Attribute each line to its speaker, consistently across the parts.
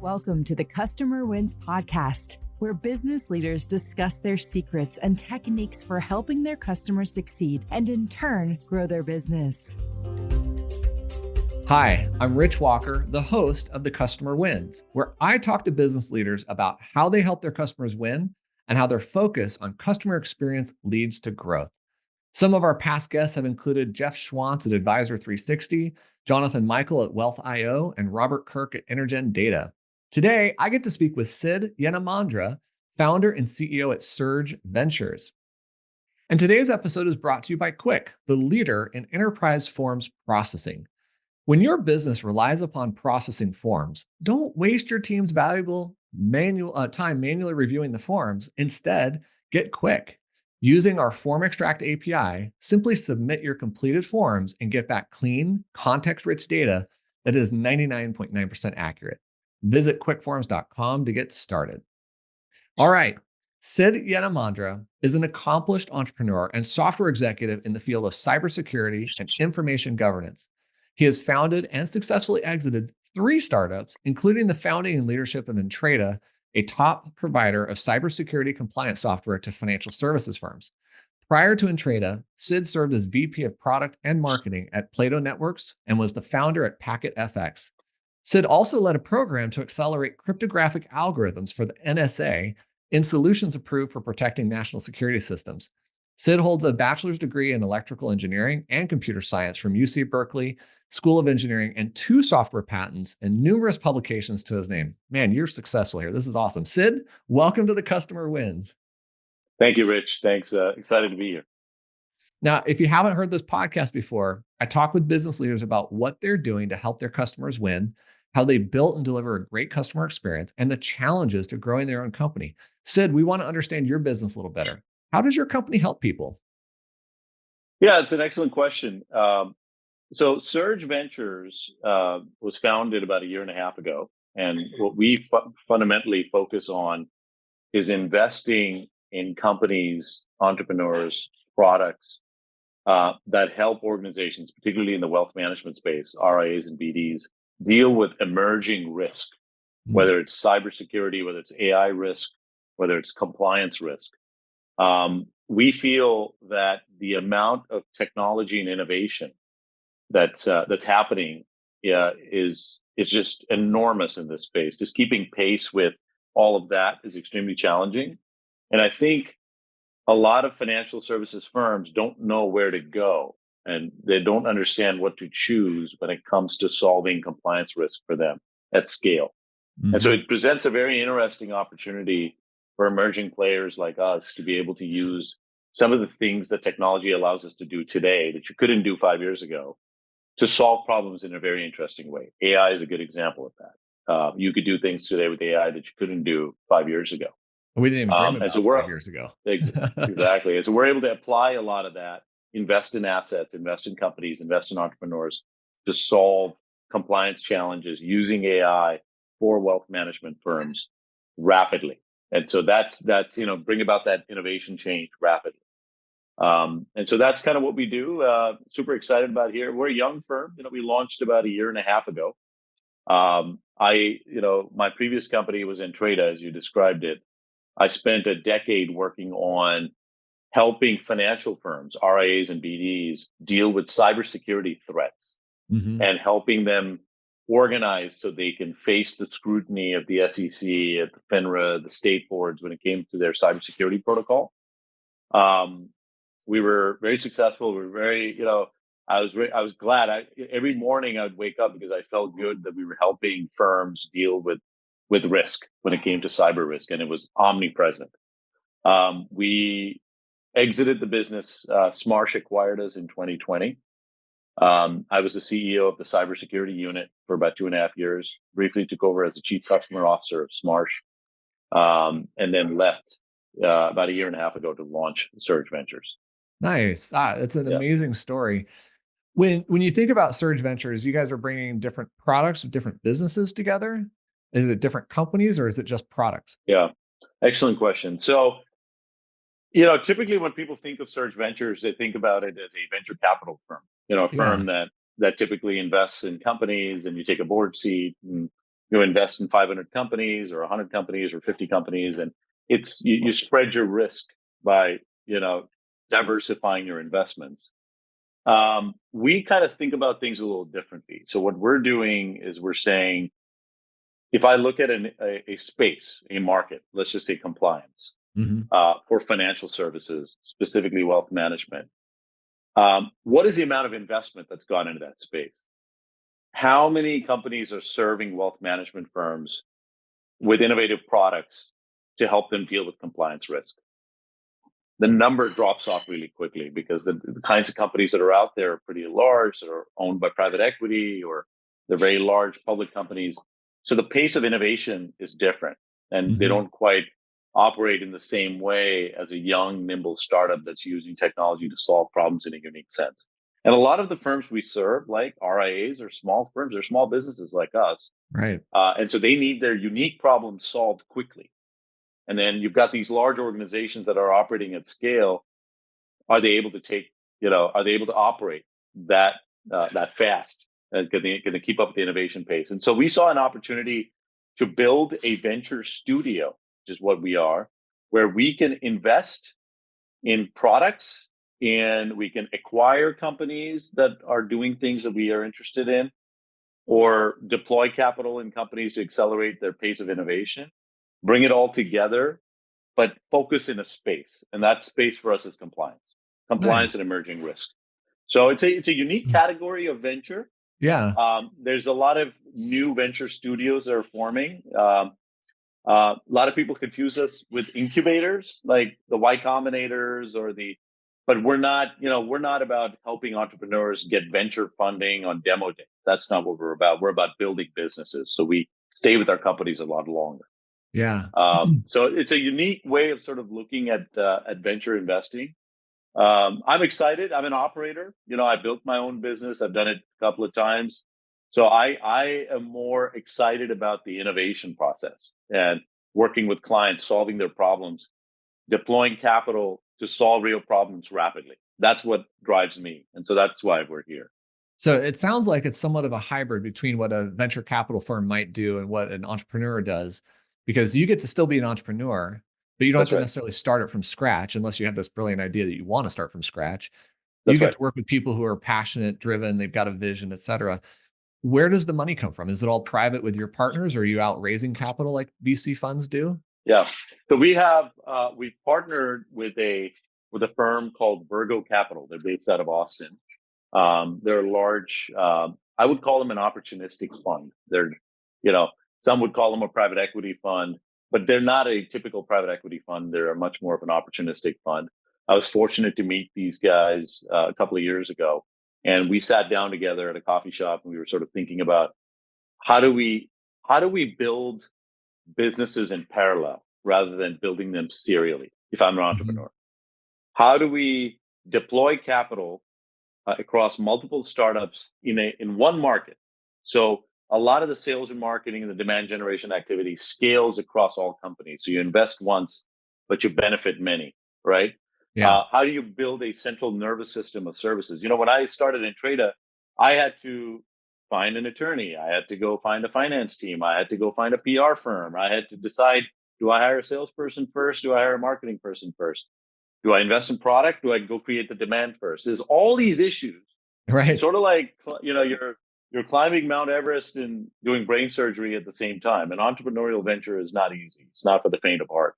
Speaker 1: Welcome to the Customer Wins podcast, where business leaders discuss their secrets and techniques for helping their customers succeed and in turn grow their business.
Speaker 2: Hi, I'm Rich Walker, the host of the Customer Wins, where I talk to business leaders about how they help their customers win and how their focus on customer experience leads to growth. Some of our past guests have included Jeff Schwantz at Advisor 360, Jonathan Michael at Wealth.io, and Robert Kirk at Intergen Data. Today, I get to speak with Sid Yenamandra, founder and CEO at Surge Ventures. And today's episode is brought to you by Quick, the leader in enterprise forms processing. When your business relies upon processing forms, don't waste your team's valuable time manually reviewing the forms. Instead, get Quick. Using our Form Extract API, simply submit your completed forms and get back clean, context-rich data that is 99.9% accurate. Visit quickforms.com to get started. All right. Sid Yenamandra is an accomplished entrepreneur and software executive in the field of cybersecurity and information governance. He has founded and successfully exited 3 startups, including the founding and leadership of Intrada, a top provider of cybersecurity compliance software to financial services firms. Prior to Intrada, Sid served as VP of Product and Marketing at Plato Networks and was the founder at PacketFX. Sid also led a program to accelerate cryptographic algorithms for the NSA in solutions approved for protecting national security systems. Sid holds a bachelor's degree in electrical engineering and computer science from UC Berkeley School of Engineering and 2 software patents and numerous publications to his name. Man, you're successful here. This is awesome. Sid, welcome to the Customer Wins.
Speaker 3: Thank you, Rich. Thanks. Excited to be here.
Speaker 2: Now, if you haven't heard this podcast before, I talk with business leaders about what they're doing to help their customers win, how they built and deliver a great customer experience, and the challenges to growing their own company. Sid, we want to understand your business a little better. How does your company help people?
Speaker 3: Yeah, it's an excellent question. So Surge Ventures was founded about 1.5 years ago. And what we fundamentally focus on is investing in companies, entrepreneurs, products that help organizations, particularly in the wealth management space, RIAs and BDs, deal with emerging risk, whether it's cybersecurity, whether it's AI risk, whether it's compliance risk. We feel that the amount of technology and innovation that's happening is just enormous in this space. Just keeping pace with all of that is extremely challenging. And I think a lot of financial services firms don't know where to go, and they don't understand what to choose when it comes to solving compliance risk for them at scale. Mm-hmm. And so it presents a very interesting opportunity for emerging players like us to be able to use some of the things that technology allows us to do today that you couldn't do 5 years ago to solve problems in a very interesting way. AI is a good example of that. You could do things today with AI that you couldn't do 5 years ago.
Speaker 2: We didn't even dream about 5 years ago.
Speaker 3: Exactly. And so we're able to apply a lot of that, invest in assets, invest in companies, invest in entrepreneurs to solve compliance challenges using AI for wealth management firms rapidly. And so that's bring about that innovation change rapidly. And so that's kind of what we do. Super excited about here. We're a young firm. We launched about 1.5 years ago. My previous company was Intrada, as you described it. I spent a decade working on helping financial firms, RIAs and BDs, deal with cybersecurity threats and helping them organize so they can face the scrutiny of the SEC, at the FINRA, the state boards when it came to their cybersecurity protocol. We were very successful. We were very, I was glad. Every morning I would wake up because I felt good that we were helping firms deal with risk when it came to cyber risk, and it was omnipresent. We exited the business. Smarsh acquired us in 2020. I was the CEO of the cybersecurity unit for about 2.5 years, briefly took over as the chief customer officer of Smarsh, and then left about 1.5 years ago to launch Surge Ventures.
Speaker 2: Nice. It's an amazing story. When you think about Surge Ventures, you guys are bringing different products of different businesses together. Is it different companies or is it just products?
Speaker 3: Yeah, excellent question. So, typically when people think of Surge Ventures, they think about it as a venture capital firm, a firm that typically invests in companies, and you take a board seat and you invest in 500 companies or 100 companies or 50 companies, and you spread your risk by diversifying your investments. We kind of think about things a little differently. So what we're doing is we're saying, if I look at a space, a market, let's just say compliance, for financial services, specifically wealth management, what is the amount of investment that's gone into that space? How many companies are serving wealth management firms with innovative products to help them deal with compliance risk? The number drops off really quickly because the kinds of companies that are out there are pretty large, that are owned by private equity, or they're very large public companies. So the pace of innovation is different, and they don't quite operate in the same way as a young, nimble startup that's using technology to solve problems in a unique sense. And a lot of the firms we serve, like RIAs, are small firms, they're small businesses like us.
Speaker 2: Right.
Speaker 3: And so they need their unique problems solved quickly. And then you've got these large organizations that are operating at scale. Are they able to operate that fast? Can they keep up with the innovation pace? And so we saw an opportunity to build a venture studio, which is what we are, where we can invest in products and we can acquire companies that are doing things that we are interested in, or deploy capital in companies to accelerate their pace of innovation, bring it all together, but focus in a space. And that space for us is compliance
Speaker 2: Nice.
Speaker 3: and emerging risk. So it's a unique category of venture.
Speaker 2: Yeah.
Speaker 3: There's a lot of new venture studios that are forming. A lot of people confuse us with incubators, like the Y Combinators but we're not about helping entrepreneurs get venture funding on demo day. That's not what we're about. We're about building businesses. So we stay with our companies a lot longer.
Speaker 2: Yeah.
Speaker 3: So it's a unique way of sort of looking at venture investing. I'm excited. I'm an operator. I built my own business. I've done it a couple of times. So I am more excited about the innovation process and working with clients, solving their problems, deploying capital to solve real problems rapidly. That's what drives me. And so that's why we're here.
Speaker 2: So it sounds like it's somewhat of a hybrid between what a venture capital firm might do and what an entrepreneur does, because you get to still be an entrepreneur, but you don't have
Speaker 3: That's
Speaker 2: to
Speaker 3: right.
Speaker 2: necessarily start it from scratch unless you have this brilliant idea that you want to start from scratch. You
Speaker 3: That's
Speaker 2: get
Speaker 3: right.
Speaker 2: to work with people who are passionate, driven, they've got a vision, et cetera. Where does the money come from? Is it all private with your partners, or are you out raising capital like VC funds do?
Speaker 3: Yeah. So we've partnered with a firm called Virgo Capital. They're based out of Austin. They're large. I would call them an opportunistic fund. Some would call them a private equity fund, but they're not a typical private equity fund. They're much more of an opportunistic fund. I was fortunate to meet these guys a couple of years ago, and we sat down together at a coffee shop, and we were sort of thinking about how do we build businesses in parallel rather than building them serially. If I'm an entrepreneur, how do we deploy capital across multiple startups in one market? So a lot of the sales and marketing and the demand generation activity scales across all companies. So you invest once, but you benefit many, right?
Speaker 2: Yeah.
Speaker 3: How do you build a central nervous system of services? When I started in Trada, I had to find an attorney. I had to go find a finance team. I had to go find a PR firm. I had to decide, do I hire a salesperson first? Do I hire a marketing person first? Do I invest in product? Do I go create the demand first? There's all these issues.
Speaker 2: Right.
Speaker 3: Sort of like, you're climbing Mount Everest and doing brain surgery at the same time. An entrepreneurial venture is not easy. It's not for the faint of heart.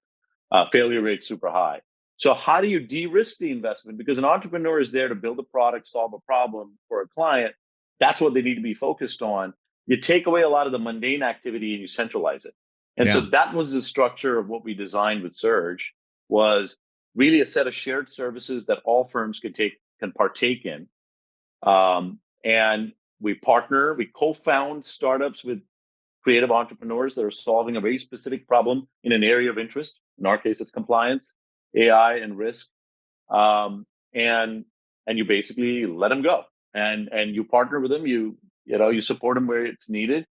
Speaker 3: Failure rate's super high. So how do you de-risk the investment? Because an entrepreneur is there to build a product, solve a problem for a client. That's what they need to be focused on. You take away a lot of the mundane activity and you centralize it. And so that was the structure of what we designed with Surge, was really a set of shared services that all firms can partake in. And we co-found startups with creative entrepreneurs that are solving a very specific problem in an area of interest. In our case, it's compliance, AI, and risk. And you basically let them go, and you partner with them. You support them where it's needed.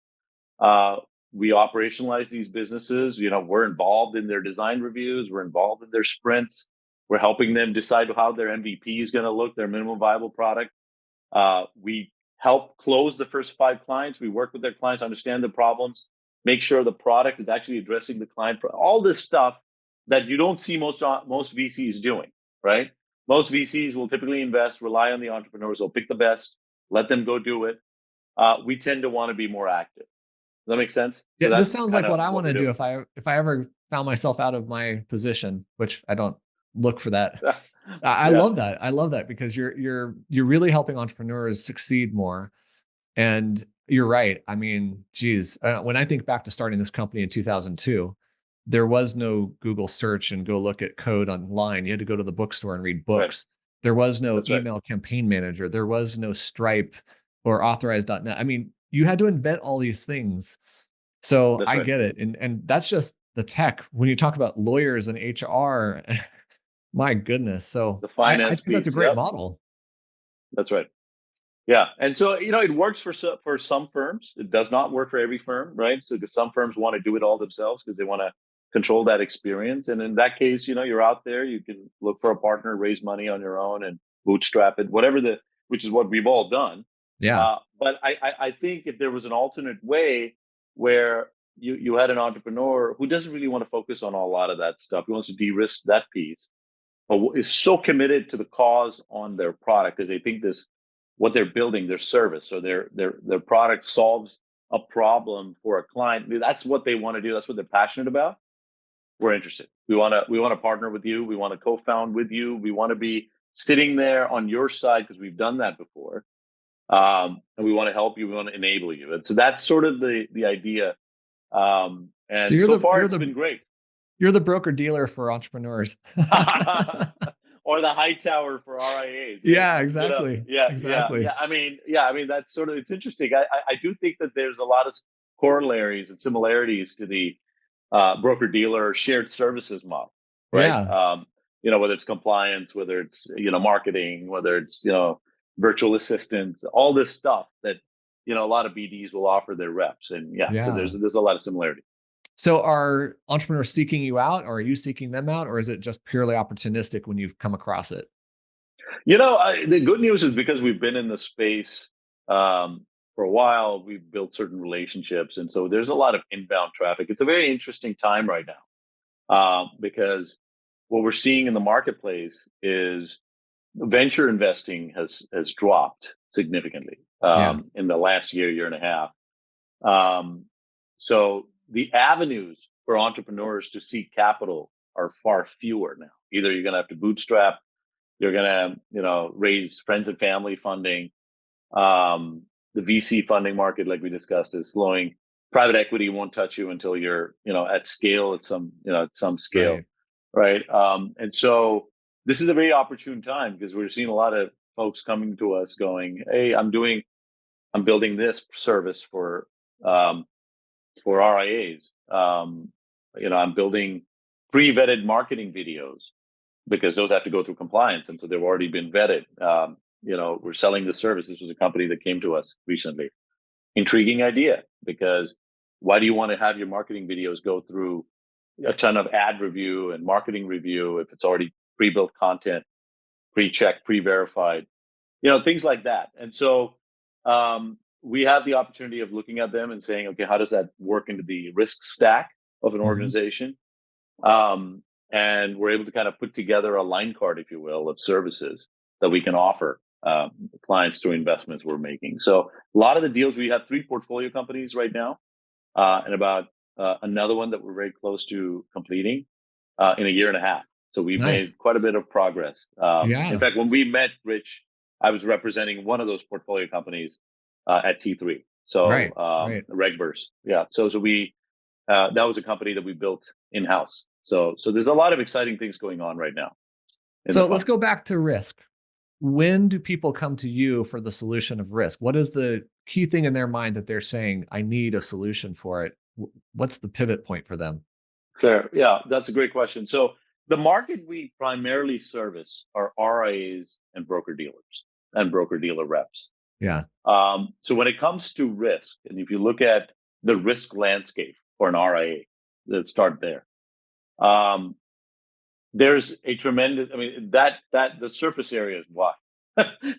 Speaker 3: We operationalize these businesses. We're involved in their design reviews. We're involved in their sprints. We're helping them decide how their MVP is going to look, their minimum viable product. We help close the first 5 clients. We work with their clients, understand the problems, make sure the product is actually addressing the client, all this stuff that you don't see most VCs doing, right? Most VCs will typically invest, rely on the entrepreneurs, they'll pick the best, let them go do it. We tend to want to be more active. Does that make sense?
Speaker 2: Yeah,
Speaker 3: So
Speaker 2: this
Speaker 3: that's
Speaker 2: sounds
Speaker 3: kind
Speaker 2: like what
Speaker 3: of
Speaker 2: I
Speaker 3: what
Speaker 2: want
Speaker 3: we're
Speaker 2: to do
Speaker 3: doing.
Speaker 2: if I ever found myself out of my position, which I don't look for that. I
Speaker 3: Yeah,
Speaker 2: love that. I love that because you're really helping entrepreneurs succeed more. And you're right. I mean, geez, when I think back to starting this company in 2002, there was no Google search and go look at code online. You had to go to the bookstore and read
Speaker 3: right.
Speaker 2: books. There was no
Speaker 3: That's right.
Speaker 2: email campaign manager. There was no Stripe or Authorize.net. I mean, you had to invent all these things. So
Speaker 3: That's
Speaker 2: I
Speaker 3: right.
Speaker 2: get it. And that's just the tech. When you talk about lawyers and HR, my goodness. So
Speaker 3: The
Speaker 2: I
Speaker 3: finance
Speaker 2: think that's a
Speaker 3: piece.
Speaker 2: great
Speaker 3: Yep.
Speaker 2: model.
Speaker 3: That's right. Yeah, and so it works for some firms. It does not work for every firm, right? So because some firms want to do it all themselves because they want to control that experience, and in that case, you're out there. You can look for a partner, raise money on your own, and bootstrap it, which is what we've all done.
Speaker 2: Yeah.
Speaker 3: But I think if there was an alternate way where you had an entrepreneur who doesn't really want to focus on a lot of that stuff, he wants to de-risk that piece, but is so committed to the cause on their product because they think this what they're building, their service or their product solves a problem for a client. That's what they want to do. That's what they're passionate about. We're interested. We want to partner with you. We want to co-found with you. We want to be sitting there on your side because we've done that before. And we want to help you. We want to enable you. And so that's sort of the idea.
Speaker 2: So
Speaker 3: And so far, it's been great.
Speaker 2: you're the broker dealer for entrepreneurs.
Speaker 3: Or the high tower for RIAs. Right?
Speaker 2: Yeah, exactly. Exactly.
Speaker 3: I mean, that's sort of, it's interesting. I do think that there's a lot of corollaries and similarities to the broker dealer shared services model, right?
Speaker 2: Yeah.
Speaker 3: Whether it's compliance, whether it's, marketing, whether it's, virtual assistants, all this stuff that, a lot of BDs will offer their reps. And yeah, so
Speaker 2: Yeah.
Speaker 3: there's a lot of similarity.
Speaker 2: So are entrepreneurs seeking you out, or are you seeking them out, or is it just purely opportunistic when you've come across it?
Speaker 3: The good news is because we've been in the space for a while, we've built certain relationships. And so there's a lot of inbound traffic. It's a very interesting time right now because what we're seeing in the marketplace is venture investing has dropped significantly
Speaker 2: Yeah.
Speaker 3: in the last year and a half. So the avenues for entrepreneurs to seek capital are far fewer now. Either you're going to have to bootstrap, you're going to, raise friends and family funding. The VC funding market, like we discussed, is slowing. Private equity won't touch you until you're, at scale at some scale,
Speaker 2: Right.
Speaker 3: right? And so this is a very opportune time because we're seeing a lot of folks coming to us going, "Hey, I'm building this service for RIAs. I'm building pre-vetted marketing videos because those have to go through compliance, and so they've already been vetted. We're selling the service. This was a company that came to us recently. Intriguing idea because why do you want to have your marketing videos go through a ton of ad review and marketing review if it's already pre-built content, pre-checked, pre-verified, things like that. And so we have the opportunity of looking at them and saying, okay, how does that work into the risk stack of an
Speaker 2: Mhm.
Speaker 3: organization? And we're able to kind of put together a line card, if you will, of services that we can offer clients through investments we're making. So a lot of the deals, we have 3 portfolio companies right now, and about another one that we're very close to completing in a year and a half. So we've
Speaker 2: Nice.
Speaker 3: made quite a bit of progress. In
Speaker 2: Yeah.
Speaker 3: fact, when we met, Rich, I was representing one of those portfolio companies at T3. So
Speaker 2: Right. Right.
Speaker 3: RegBurst, yeah. So we that was a company that we built in house. So there's a lot of exciting things going on right now in the
Speaker 2: So let's
Speaker 3: fund.
Speaker 2: go back to risk. When do people come to you for the solution of risk? What is the key thing in their mind that they're saying, I need a solution for it? What's the pivot point for them?
Speaker 3: Fair, yeah, that's a great question. So the market we primarily service are RIAs and broker dealers and broker dealer reps.
Speaker 2: Yeah.
Speaker 3: So when it comes to risk, and if you look at the risk landscape for an RIA, let's start there. There's a tremendous, that the surface area is wide.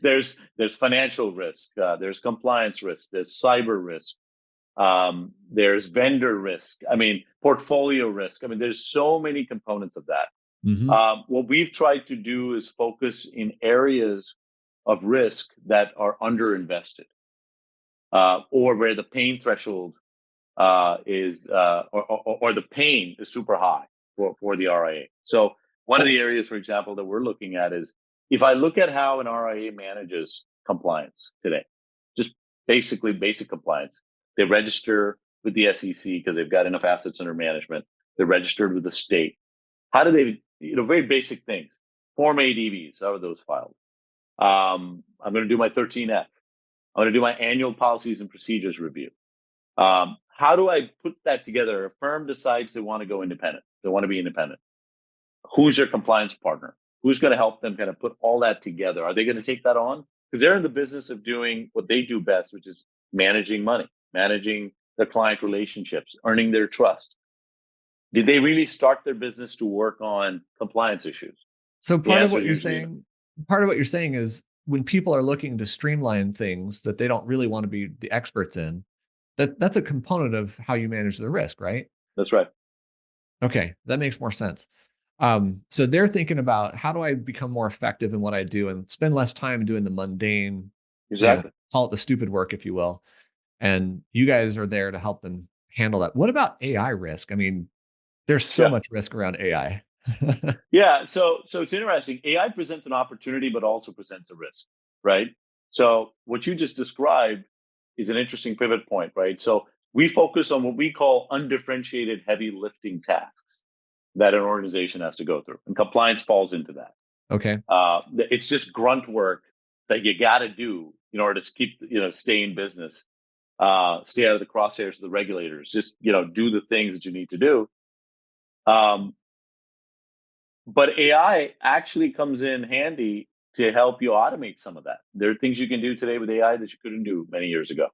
Speaker 3: there's financial risk, there's compliance risk, there's cyber risk, There's vendor risk. I mean, portfolio risk. I mean, there's so many components of that. What we've tried to do is focus in areas of risk that are underinvested, or where the pain threshold is, or the pain is super high for the RIA. So one of the areas, for example, that we're looking at is, if I look at how an RIA manages compliance today, just basically basic compliance, they register with the SEC because they've got enough assets under management. They're registered with the state. How do they, very basic things. Form ADVs, how are those filed? I'm going to do my 13F. I'm going to do my annual policies and procedures review. How do I put that together? A firm decides they want to go independent. They want to be independent. Who's their compliance partner? Who's going to help them kind of put all that together? Are they going to take that on? Because they're in the business of doing what they do best, which is managing money, managing their client relationships, earning their trust. Did they really start their business to work on compliance issues?
Speaker 2: So part of what you're saying is, when people are looking to streamline things that they don't really want to be the experts in, that's a component of how you manage the risk, right?
Speaker 3: That's right.
Speaker 2: Okay, that makes more sense. So they're thinking about, how do I become more effective in what I do and spend less time doing the mundane,
Speaker 3: Exactly.
Speaker 2: call it the stupid work, if you will. And you guys are there to help them handle that. What about AI risk? I mean, there's so much risk around AI.
Speaker 3: Yeah, so it's interesting. AI presents an opportunity, but also presents a risk, right? So what you just described is an interesting pivot point, right? So we focus on what we call undifferentiated heavy lifting tasks that an organization has to go through, and compliance falls into that.
Speaker 2: Okay.
Speaker 3: It's just grunt work that you got to do in order to keep, stay in business, stay out of the crosshairs of the regulators. Just do the things that you need to do. But AI actually comes in handy to help you automate some of that. There are things you can do today with AI that you couldn't do many years ago.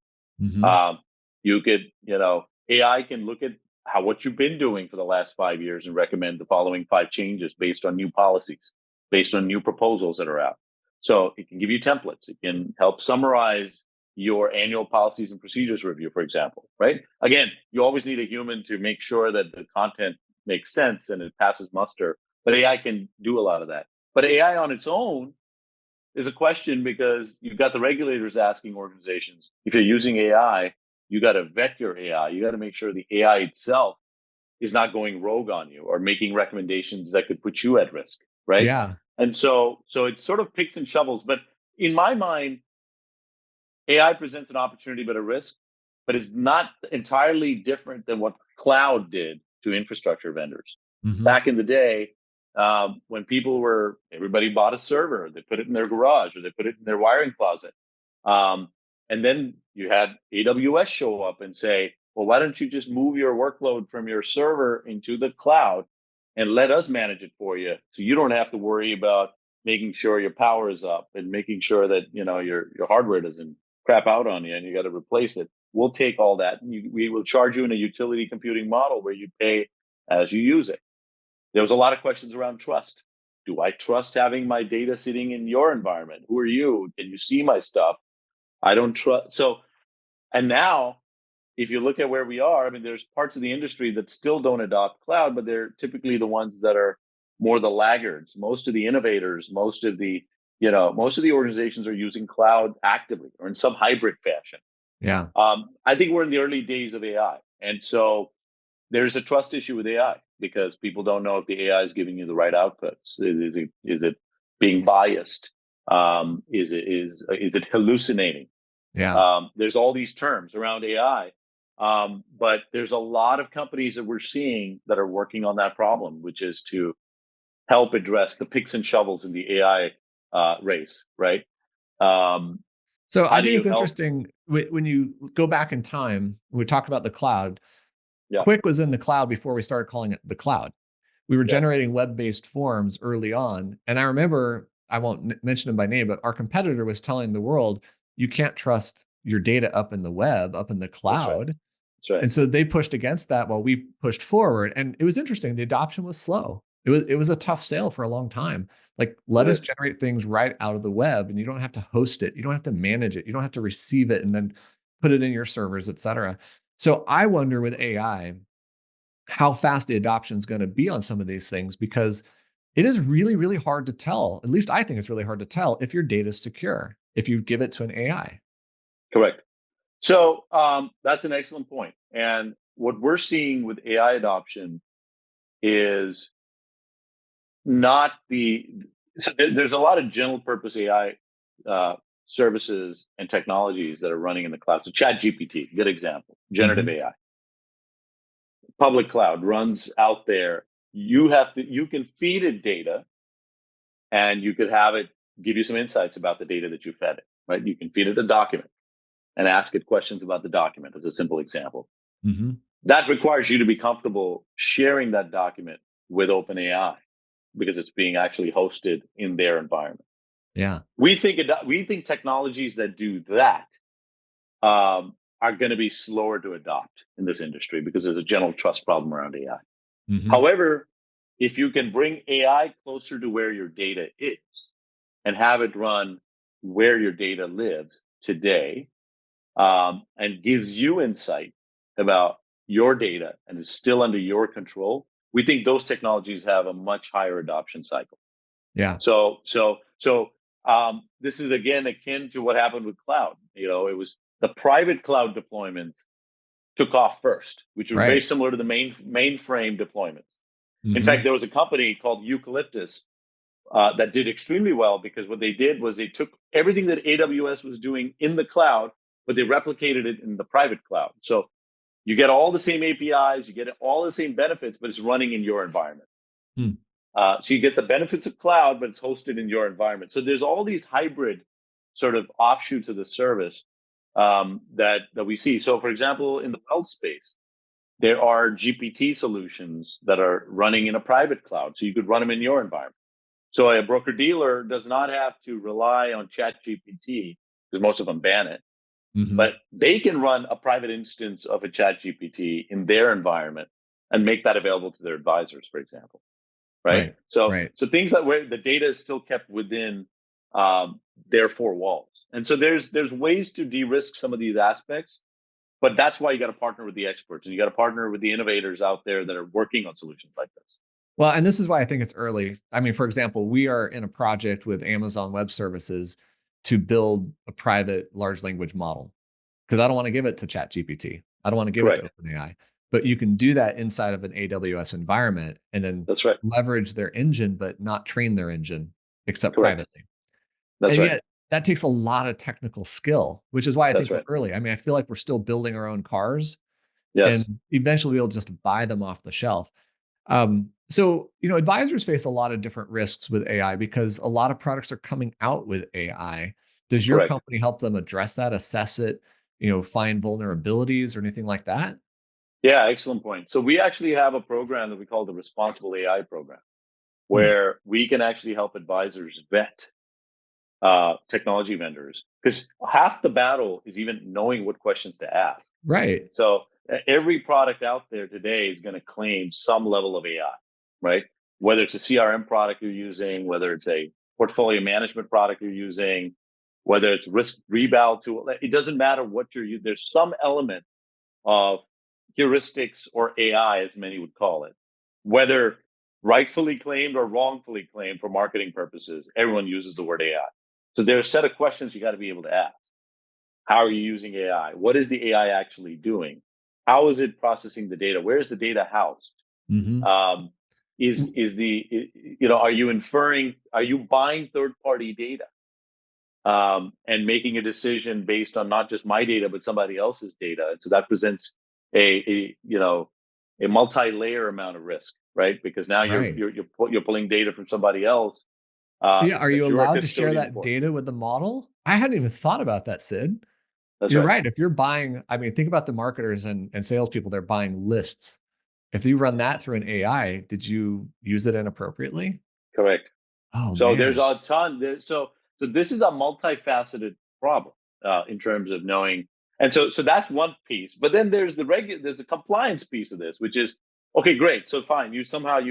Speaker 3: You could, AI can look at what you've been doing for the last 5 years and recommend the following 5 changes based on new policies, based on new proposals that are out. So it can give you templates. It can help summarize your annual policies and procedures review, for example, right? Again, you always need a human to make sure that the content makes sense and it passes muster. But AI can do a lot of that. But AI on its own is a question, because you've got the regulators asking organizations, if you're using AI, you got to vet your AI. You got to make sure the AI itself is not going rogue on you or making recommendations that could put you at risk, right?
Speaker 2: Yeah.
Speaker 3: And so it's sort of picks and shovels. But in my mind, AI presents an opportunity but a risk, but it's not entirely different than what cloud did to infrastructure vendors. Back in the day, when everybody bought a server, they put it in their garage or they put it in their wiring closet. And then you had AWS show up and say, well, why don't you just move your workload from your server into the cloud and let us manage it for you, so you don't have to worry about making sure your power is up and making sure that your hardware doesn't crap out on you and you got to replace it. We'll take all that and we will charge you in a utility computing model where you pay as you use it. There was a lot of questions around trust. Do I trust having my data sitting in your environment? Who are you? Can you see my stuff? I don't trust. So, and now, if you look at where we are, I mean, there's parts of the industry that still don't adopt cloud, but they're typically the ones that are more the laggards. Most of the innovators, most of the organizations are using cloud actively or in some hybrid fashion.
Speaker 2: Yeah.
Speaker 3: I think we're in the early days of AI. And so there's a trust issue with AI, because people don't know if the AI is giving you the right outputs. Is it being biased? Is it hallucinating?
Speaker 2: Yeah.
Speaker 3: There's all these terms around AI, but there's a lot of companies that we're seeing that are working on that problem, which is to help address the picks and shovels in the AI race, right?
Speaker 2: So I think it's interesting when you go back in time. We talked about the cloud.
Speaker 3: Yeah.
Speaker 2: Quick was in the cloud before we started calling it the cloud. We were generating web-based forms early on. And I remember, I won't mention them by name, but our competitor was telling the world, you can't trust your data up in the web, up in the cloud.
Speaker 3: That's right.
Speaker 2: And so they pushed against that while we pushed forward. And it was interesting. The adoption was slow. It was a tough sale for a long time. Like, let us generate things right out of the web, and you don't have to host it. You don't have to manage it. You don't have to receive it and then put it in your servers, et cetera. So I wonder with AI, how fast the adoption is going to be on some of these things, because it is really, really hard to tell. At least I think it's really hard to tell if your data is secure, if you give it to an AI.
Speaker 3: Correct. So that's an excellent point. And what we're seeing with AI adoption is not there's a lot of general purpose AI uh, services and technologies that are running in the cloud. So ChatGPT, good example, generative
Speaker 2: Hmm.
Speaker 3: AI, public cloud runs out there. You can feed it data, and you could have it give you some insights about the data that you fed it, right? You can feed it a document and ask it questions about the document, as a simple example.
Speaker 2: Hmm.
Speaker 3: That requires you to be comfortable sharing that document with OpenAI because it's being actually hosted in their environment.
Speaker 2: Yeah.
Speaker 3: We think technologies that do that are going to be slower to adopt in this industry because there's a general trust problem around AI.
Speaker 2: Hmm.
Speaker 3: However, if you can bring AI closer to where your data is and have it run where your data lives today, and gives you insight about your data and is still under your control, we think those technologies have a much higher adoption cycle.
Speaker 2: Yeah.
Speaker 3: So this is again akin to what happened with cloud. It was the private cloud deployments took off first, which was very
Speaker 2: Right.
Speaker 3: similar to the mainframe deployments. In fact,
Speaker 2: Hmm.
Speaker 3: there was a company called Eucalyptus that did extremely well because what they did was they took everything that AWS was doing in the cloud, but they replicated it in the private cloud. So you get all the same APIs, you get all the same benefits, but it's running in your environment.
Speaker 2: Hmm.
Speaker 3: So you get the benefits of cloud, but it's hosted in your environment. So there's all these hybrid sort of offshoots of the service that we see. So, for example, in the wealth space, there are GPT solutions that are running in a private cloud, so you could run them in your environment. So a broker dealer does not have to rely on ChatGPT because most of them ban it,
Speaker 2: Hmm.
Speaker 3: but they can run a private instance of a ChatGPT in their environment and make that available to their advisors, for example. Right.
Speaker 2: Right.
Speaker 3: So
Speaker 2: Right.
Speaker 3: so things like where the data is still kept within their four walls, and so there's ways to de-risk some of these aspects. But that's why you got to partner with the experts and you got to partner with the innovators out there that are working on solutions like this.
Speaker 2: Well, and this is why I think it's early. I mean, for example, we are in a project with Amazon Web Services to build a private large language model, because I don't want to give it to ChatGPT. I don't want to give it to
Speaker 3: Correct.
Speaker 2: OpenAI. But you can do that inside of an AWS environment and then
Speaker 3: That's right.
Speaker 2: leverage their engine, but not train their engine except
Speaker 3: Correct.
Speaker 2: privately.
Speaker 3: That's
Speaker 2: And
Speaker 3: right.
Speaker 2: yet that takes a lot of technical skill, which is why I
Speaker 3: That's
Speaker 2: think we're
Speaker 3: right.
Speaker 2: early. I mean, I feel like we're still building our own cars,
Speaker 3: Yes.
Speaker 2: and eventually we'll just buy them off the shelf. So, advisors face a lot of different risks with AI because a lot of products are coming out with AI. Does your
Speaker 3: Correct.
Speaker 2: company help them address that, assess it, find vulnerabilities or anything like that?
Speaker 3: Yeah, excellent point. So we actually have a program that we call the Responsible AI program,
Speaker 2: Hmm.
Speaker 3: where we can actually help advisors vet technology vendors because half the battle is even knowing what questions to ask.
Speaker 2: Right.
Speaker 3: So every product out there today is going to claim some level of AI, right? Whether it's a CRM product you're using, whether it's a portfolio management product you're using, whether it's risk rebound tool, it doesn't matter what you're using. There's some element of heuristics or AI, as many would call it, whether rightfully claimed or wrongfully claimed for marketing purposes. Everyone uses the word AI. So there's a set of questions you got to be able to ask. How are you using AI? What is the AI actually doing? How is it processing the data? Where is the data housed?
Speaker 2: Hmm.
Speaker 3: Um, is the are you inferring? Are you buying third party data and making a decision based on not just my data but somebody else's data? And so that presents a multi-layer amount of risk, right? Because now
Speaker 2: Right.
Speaker 3: you're pulling data from somebody else
Speaker 2: Yeah. Are you
Speaker 3: that you're a
Speaker 2: allowed to share
Speaker 3: custodian
Speaker 2: that
Speaker 3: for.
Speaker 2: data with the model? I hadn't even thought about that, Sid.
Speaker 3: That's
Speaker 2: You're
Speaker 3: right.
Speaker 2: right. If you're buying, I mean, think about the marketers and salespeople, they're buying lists. If you run that through an AI, did you use it inappropriately?
Speaker 3: Correct.
Speaker 2: Oh,
Speaker 3: So there's
Speaker 2: man.
Speaker 3: a ton. So this is a multifaceted problem in terms of knowing, and so that's one piece. But then there's a compliance piece of this, which is okay, great. So fine, you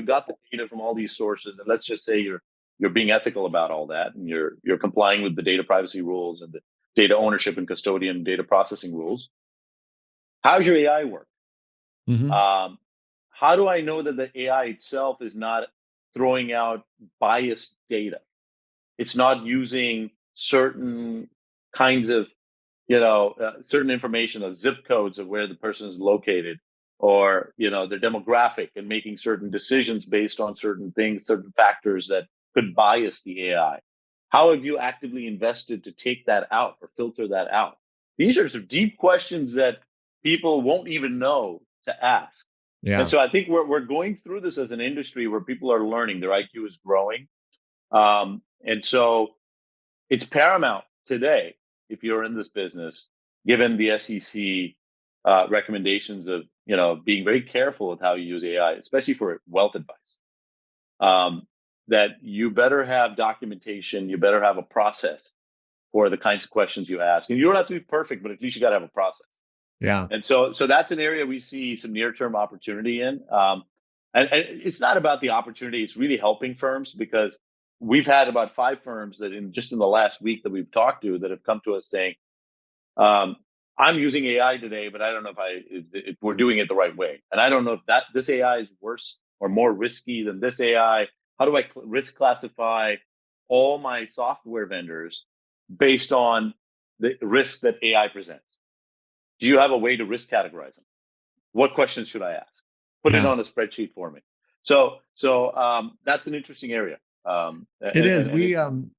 Speaker 3: got the data from all these sources, and let's just say you're being ethical about all that, and you're complying with the data privacy rules and the data ownership and custodian data processing rules. How's your AI work?
Speaker 2: Hmm.
Speaker 3: Um, how do I know that the AI itself is not throwing out biased data? It's not using certain kinds of, certain information, of zip codes of where the person is located, or their demographic, and making certain decisions based on certain things, certain factors that could bias the AI. How have you actively invested to take that out or filter that out? These are some deep questions that people won't even know to ask. And
Speaker 2: Yeah.
Speaker 3: so I think we're going through this as an industry where people are learning, their IQ is growing. And so it's paramount today, if you're in this business, given the SEC recommendations of being very careful with how you use AI, especially for wealth advice. That you better have documentation, you better have a process for the kinds of questions you ask, and you don't have to be perfect, but at least you got to have a process.
Speaker 2: Yeah.
Speaker 3: And so that's an area we see some near-term opportunity in. And it's not about the opportunity; it's really helping firms, because we've had about 5 firms that in the last week that we've talked to that have come to us saying, um, "I'm using AI today, but I don't know if we're doing it the right way, and I don't know if this AI is worse or more risky than this AI. How do I risk classify all my software vendors based on the risk that AI presents? Do you have a way to risk categorize them? What questions should I ask? Put it
Speaker 2: Yeah.
Speaker 3: on a spreadsheet for me." So that's an interesting area.
Speaker 2: It is.
Speaker 3: And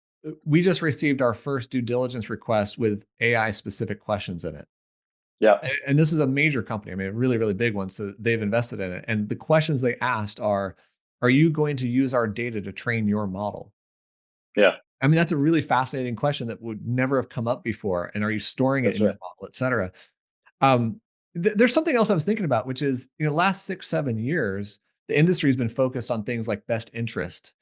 Speaker 2: We just received our first due diligence request with AI specific questions in it.
Speaker 3: yeah,
Speaker 2: And this is a major company. I mean, a really, really big one. So they've invested in it. And the questions they asked are you going to use our data to train your model?
Speaker 3: yeah,
Speaker 2: I mean, that's a really fascinating question that would never have come up before. And are you storing it
Speaker 3: that's
Speaker 2: in your
Speaker 3: right.
Speaker 2: model, et cetera? Um, there's something else I was thinking about, which is, last 6, 7 years, the industry has been focused on things like best interest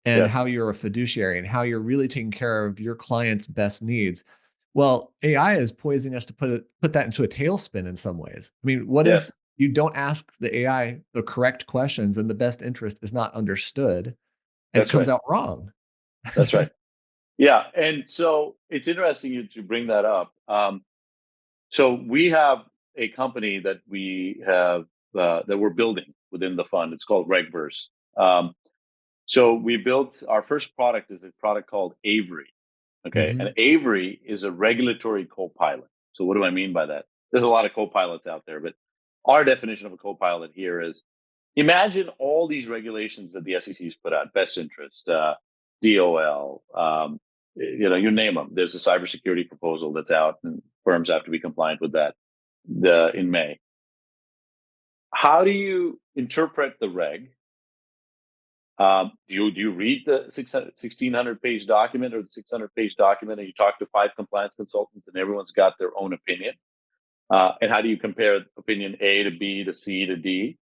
Speaker 2: and
Speaker 3: Yes,
Speaker 2: how you're a fiduciary and how you're really taking care of your client's best needs. Well, AI is poising us to put that into a tailspin in some ways. I mean, what if
Speaker 3: yes,
Speaker 2: you don't ask the AI the correct questions and the best interest is not understood and it
Speaker 3: that's
Speaker 2: comes
Speaker 3: right.
Speaker 2: out wrong?
Speaker 3: That's right. Yeah, and so it's interesting you to bring that up. So we have a company that we have that we're building within the fund. It's called RegVerse. Um, so we built our first product is a product called Avery. Okay, and
Speaker 2: Hmm.
Speaker 3: Avery is a regulatory co-pilot. So what do I mean by that? There's a lot of co-pilots out there, but our definition of a co-pilot here is, imagine all these regulations that the SEC's put out: best interest, DOL, you name them. There's a cybersecurity proposal that's out, and firms have to be compliant with that in May. How do you interpret the reg? Do you read the 1,600-page document or the 600-page document, and you talk to 5 compliance consultants, and everyone's got their own opinion? And how do you compare opinion A to B to C to D?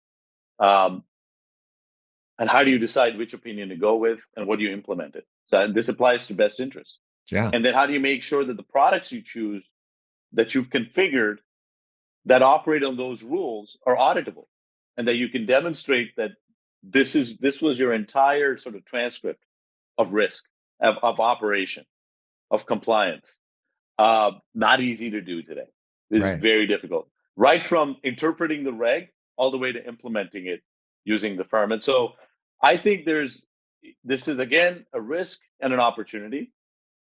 Speaker 3: Um, and how do you decide which opinion to go with, and what do you implement it? So this applies to best interest.
Speaker 2: Yeah.
Speaker 3: And then how do you make sure that the products you choose, that you've configured, that operate on those rules are auditable, and that you can demonstrate that this was your entire sort of transcript of risk, of operation, of compliance? Not easy to do today. It's
Speaker 2: Right.
Speaker 3: very difficult, right from interpreting the reg all the way to implementing it using the firm. And so I think this is again a risk and an opportunity,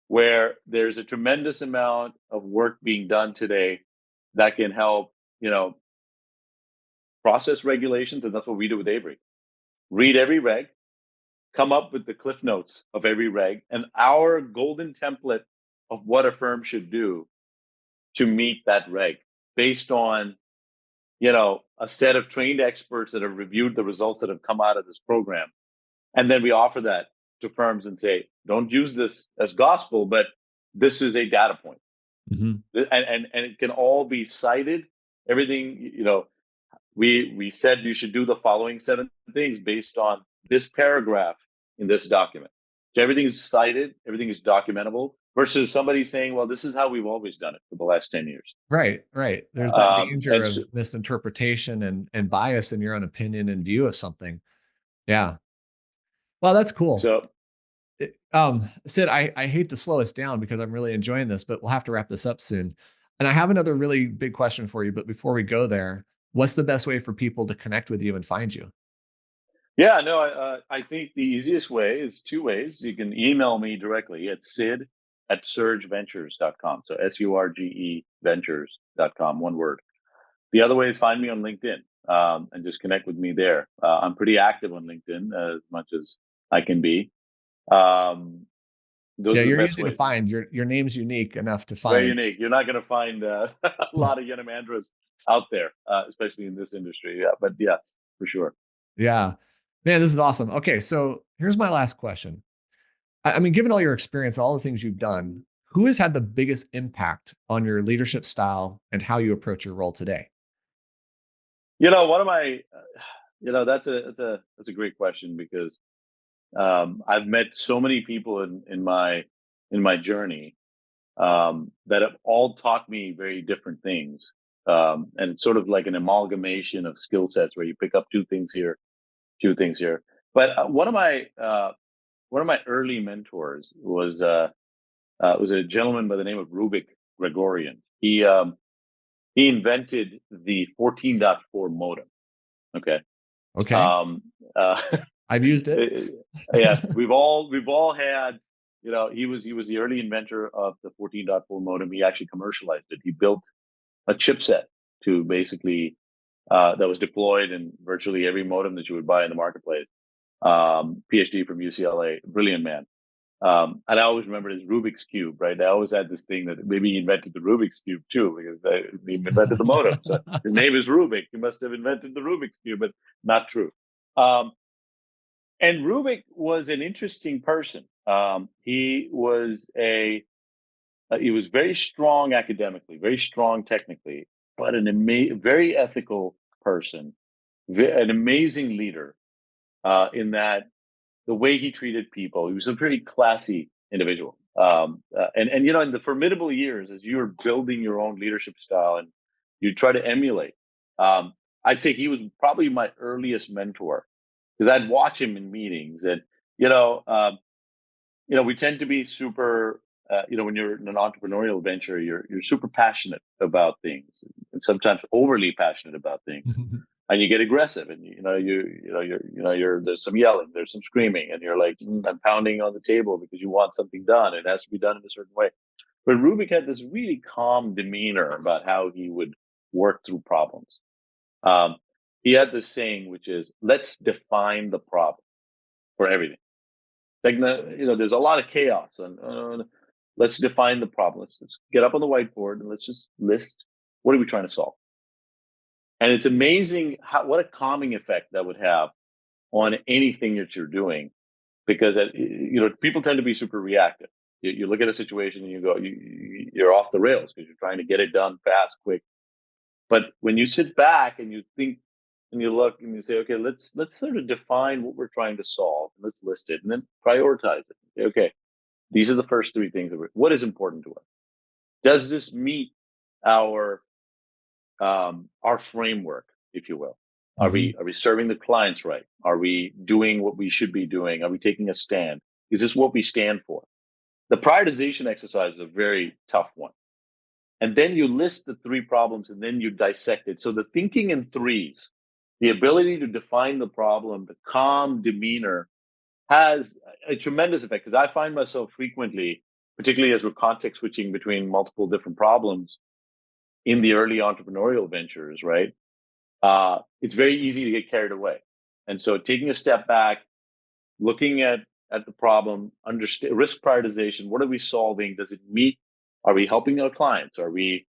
Speaker 3: where there's a tremendous amount of work being done today that can help, process regulations. And that's what we do with Avery. Read every reg, come up with the cliff notes of every reg, and our golden template of what a firm should do to meet that reg, based on a set of trained experts that have reviewed the results that have come out of this program. And then we offer that to firms and say, don't use this as gospel, but this is a data point.
Speaker 2: Hmm.
Speaker 3: And it can all be cited. Everything, we said you should do the following 7 things based on this paragraph in this document. So everything is cited, everything is documentable, versus somebody saying, well, this is how we've always done it for the last 10 years.
Speaker 2: Right. Right. There's that danger
Speaker 3: And
Speaker 2: of
Speaker 3: so,
Speaker 2: misinterpretation and bias in your own opinion and view of something. Yeah. Well, that's cool.
Speaker 3: so
Speaker 2: Sid, I hate to slow us down because I'm really enjoying this, but we'll have to wrap this up soon. And I have another really big question for you, but before we go there, what's the best way for people to connect with you and find you?
Speaker 3: Yeah, no, I think the easiest way is two ways. You can email me directly at sid@surgeventures.com. So SURGE ventures.com, one word. The other way is find me on LinkedIn, and just connect with me there. I'm pretty active on LinkedIn, as much as I can be. Um,
Speaker 2: Yeah,
Speaker 3: those are the
Speaker 2: you're
Speaker 3: best
Speaker 2: easy to
Speaker 3: ways.
Speaker 2: find. Your name's unique enough to
Speaker 3: Very
Speaker 2: find.
Speaker 3: unique. You're not going to find a lot of Yenamandras out there, especially in this industry. Yeah, but yes, for sure.
Speaker 2: Yeah. Man, this is awesome. Okay, so here's my last question. I mean, given all your experience, all the things you've done, who has had the biggest impact on your leadership style and how you approach your role today?
Speaker 3: One of my, that's a great question because I've met so many people in my journey, that have all taught me very different things, and it's sort of like an amalgamation of skill sets where you pick up two things here, two things here. But one of my early mentors was a gentleman by the name of Rubik Gregorian. He invented the 14.4 modem. Okay.
Speaker 2: Okay.
Speaker 3: Um, uh,
Speaker 2: I've used it.
Speaker 3: yes, we've all had. He was the early inventor of the 14.4 modem. He actually commercialized it. He built a chipset to basically that was deployed in virtually every modem that you would buy in the marketplace. PhD from UCLA, brilliant man. And I always remember his Rubik's Cube, right? I always had this thing that maybe he invented the Rubik's Cube too, because he invented the modem. So his name is Rubik. He must have invented the Rubik's Cube, but not true. Um, and Rubik was an interesting person. He was very strong academically, very strong technically, but very ethical person, an amazing leader, in that the way he treated people. He was a very classy individual. And in the formidable years, as you're building your own leadership style and you try to emulate, I'd say he was probably my earliest mentor because I'd watch him in meetings, and you know, um, we tend to be super. When you're in an entrepreneurial venture, you're super passionate about things, and sometimes overly passionate about things, and you get aggressive, and there's some yelling, there's some screaming, and you're like, I'm pounding on the table because you want something done. It has to be done in a certain way. But Rubik had this really calm demeanor about how he would work through problems. Um, he had this saying, which is, let's define the problem for everything. Like, there's a lot of chaos, and let's define the problem. Let's get up on the whiteboard and let's just list what are we trying to solve. And it's amazing what a calming effect that would have on anything that you're doing, because people tend to be super reactive. You look at a situation and you go, you're off the rails because you're trying to get it done fast, quick. But when you sit back and you think and you look and you say, okay, let's sort of define what we're trying to solve. Let's list it and then prioritize it. Okay, these are the first three things what is important to us. Does this meet our framework, if you will? Are
Speaker 2: Mhm.
Speaker 3: we serving the clients right? Are we doing what we should be doing? Are we taking a stand? Is this what we stand for? The prioritization exercise is a very tough one. And then you list the three problems and then you dissect it. So the thinking in threes, the ability to define the problem, the calm demeanor, has a tremendous effect, because I find myself frequently, particularly as we're context switching between multiple different problems in the early entrepreneurial ventures, right? It's very easy to get carried away. And so taking a step back, looking at the problem, understand risk prioritization. What are we solving? Does it meet? Are we helping our clients? Are we,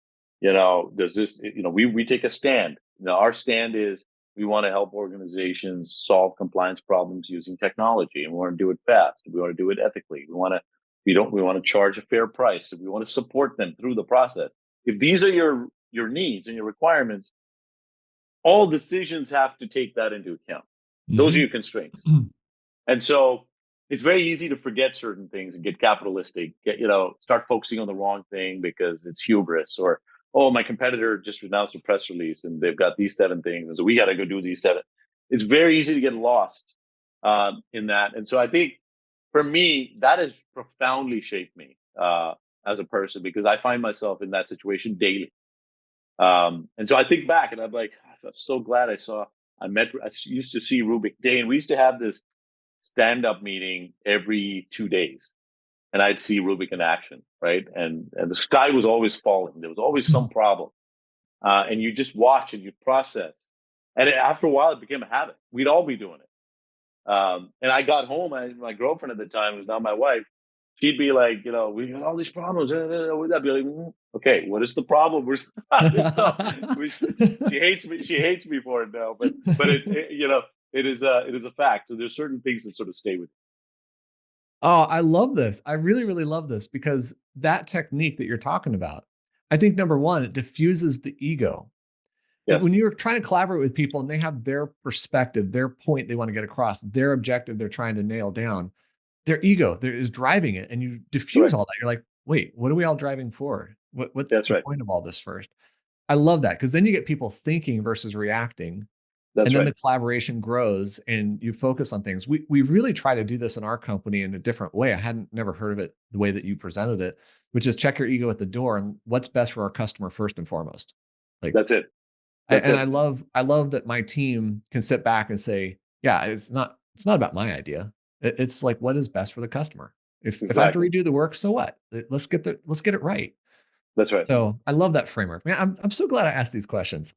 Speaker 3: does this, we take a stand. Our stand is we want to help organizations solve compliance problems using technology, and we want to do it fast. We want to do it ethically. We want to charge a fair price. We want to support them through the process. If these are your needs and your requirements, all decisions have to take that into account. Those are
Speaker 2: Mhm.
Speaker 3: your constraints. And so it's very easy to forget certain things and get capitalistic, start focusing on the wrong thing because it's hubris, or, oh, my competitor just announced a press release and they've got these 7 things. And so we got to go do these 7. It's very easy to get lost in that. And so I think for me, that has profoundly shaped me. as a person because I find myself in that situation daily. And so I think back and I'm like, I'm so glad I used to see Rubik day, and we used to have this stand-up meeting every 2 days, and I'd see Rubik in action, right? And the sky was always falling. There was always some problem. And you just watch and you process. And after a while, it became a habit. We'd all be doing it. And I got home, my girlfriend at the time, who's now my wife, she'd be like, we got all these problems. I'd be like, okay, what is the problem? She hates me. She hates me for it now, but it is a fact. So there's certain things that sort of stay with you.
Speaker 2: Oh, I love this. I really, really love this because that technique that you're talking about, I think number one, it diffuses the ego.
Speaker 3: Yes.
Speaker 2: When you're trying to collaborate with people and they have their perspective, their point they want to get across, their objective they're trying to nail down, their ego there is driving it, and you diffuse all that. You're like, wait, what are we all driving for? What's
Speaker 3: That's
Speaker 2: the
Speaker 3: right.
Speaker 2: point of all this first? I love that because then you get people thinking versus reacting.
Speaker 3: That's
Speaker 2: and then
Speaker 3: right.
Speaker 2: the collaboration grows and you focus on things. We really try to do this in our company in a different way. I hadn't never heard of it the way that you presented it, which is check your ego at the door and what's best for our customer first and foremost. Like
Speaker 3: That's it. That's it.
Speaker 2: I love that my team can sit back and say, yeah, it's not about my idea. It's like what is best for the customer. If I have to
Speaker 3: Exactly.
Speaker 2: redo the work, so what? Let's get it right.
Speaker 3: That's right.
Speaker 2: So I love that framework. Man, I'm so glad I asked these questions.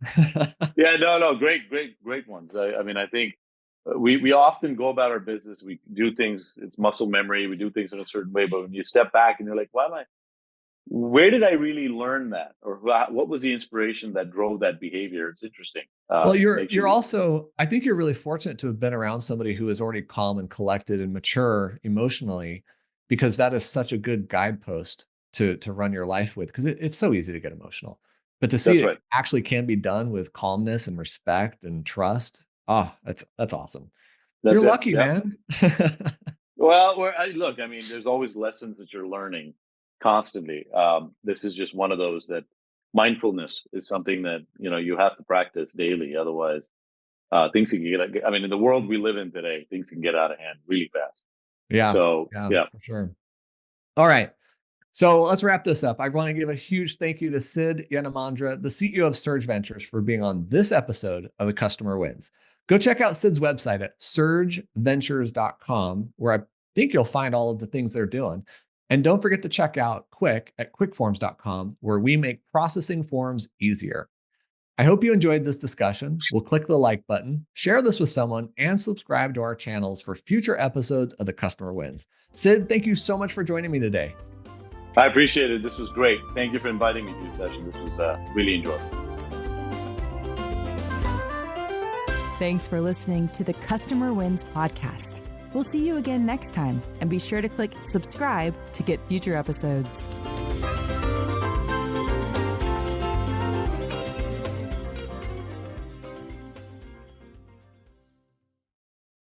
Speaker 3: Yeah, no, great ones. I mean, I think we often go about our business. We do things. It's muscle memory. We do things in a certain way. But when you step back and you're like, where did I really learn that, or what was the inspiration that drove that behavior? It's interesting.
Speaker 2: Well, you're also, I think you're really fortunate to have been around somebody who is already calm and collected and mature emotionally, because that is such a good guidepost to run your life with. Because it's so easy to get emotional, but to see
Speaker 3: That's
Speaker 2: it
Speaker 3: right.
Speaker 2: actually can be done with calmness and respect and trust. That's awesome. You're
Speaker 3: That's it.
Speaker 2: lucky,
Speaker 3: Yeah.
Speaker 2: man.
Speaker 3: Well, look, I mean, there's always lessons that you're learning constantly. This is just one of those that mindfulness is something that, you have to practice daily. Otherwise, things can get, I mean, in the world we live in today, things can get out of hand really fast.
Speaker 2: Yeah,
Speaker 3: So,
Speaker 2: yeah,
Speaker 3: yeah.
Speaker 2: for sure. All right. So let's wrap this up. I want to give a huge thank you to Sid Yenamandra, the CEO of Surge Ventures, for being on this episode of The Customer Wins. Go check out Sid's website at surgeventures.com, where I think you'll find all of the things they're doing. And don't forget to check out Quick at quickforms.com, where we make processing forms easier. I hope you enjoyed this discussion. We'll click the like button, share this with someone, and subscribe to our channels for future episodes of The Customer Wins. Sid, thank you so much for joining me today.
Speaker 3: I appreciate it. This was great. Thank you for inviting me to your session. This was really enjoyable.
Speaker 1: Thanks for listening to the Customer Wins podcast. We'll see you again next time, and be sure to click subscribe to get future episodes.